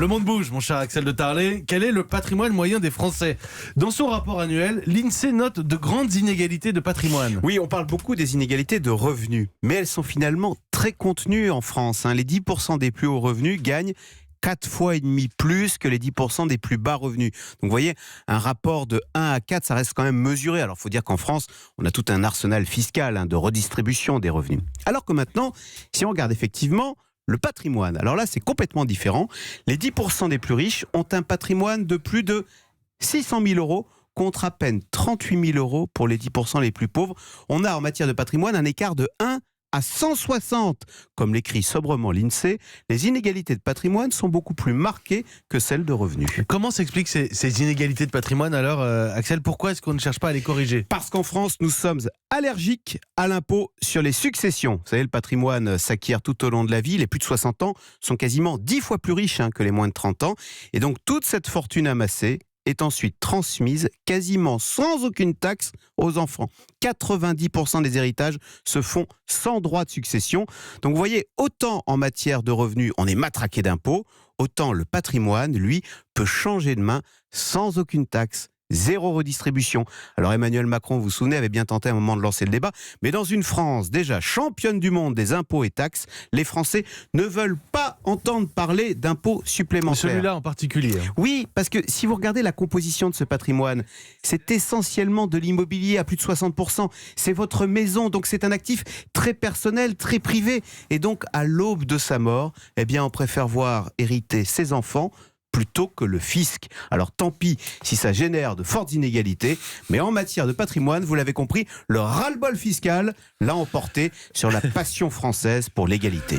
Le monde bouge, mon cher Axel de Tarlet. Quel est le patrimoine moyen des Français ? Dans son rapport annuel, l'INSEE note de grandes inégalités de patrimoine. Oui, on parle beaucoup des inégalités de revenus, mais elles sont finalement très contenues en France. Les 10% des plus hauts revenus gagnent 4 fois et demi plus que les 10% des plus bas revenus. Donc vous voyez, un rapport de 1 à 4, ça reste quand même mesuré. Alors il faut dire qu'en France, on a tout un arsenal fiscal de redistribution des revenus. Alors que maintenant, si on regarde effectivement le patrimoine, alors là c'est complètement différent. Les 10% des plus riches ont un patrimoine de plus de 600 000 euros contre à peine 38 000 euros pour les 10% les plus pauvres. On a en matière de patrimoine un écart de 1 à 160. Comme l'écrit sobrement l'INSEE, les inégalités de patrimoine sont beaucoup plus marquées que celles de revenus. Comment s'expliquent ces inégalités de patrimoine alors, Axel ? Pourquoi est-ce qu'on ne cherche pas à les corriger ? Parce qu'en France, nous sommes allergiques à l'impôt sur les successions. Vous savez, le patrimoine s'acquiert tout au long de la vie. Les plus de 60 ans sont quasiment 10 fois plus riches que les moins de 30 ans. Et donc, toute cette fortune amassée est ensuite transmise quasiment sans aucune taxe aux enfants. 90% des héritages se font sans droit de succession. Donc vous voyez, autant en matière de revenus, on est matraqué d'impôts, autant le patrimoine, lui, peut changer de main sans aucune taxe. Zéro redistribution. Alors Emmanuel Macron, vous vous souvenez, avait bien tenté à un moment de lancer le débat, mais dans une France déjà championne du monde des impôts et taxes, les Français ne veulent pas entendre parler d'impôts supplémentaires. Celui-là en particulier. Oui, parce que si vous regardez la composition de ce patrimoine, c'est essentiellement de l'immobilier à plus de 60%. C'est votre maison, donc c'est un actif très personnel, très privé. Et donc, à l'aube de sa mort, on préfère voir hériter ses enfants plutôt que le fisc. Alors tant pis si ça génère de fortes inégalités, mais en matière de patrimoine, vous l'avez compris, le ras-le-bol fiscal l'a emporté sur la passion française pour l'égalité.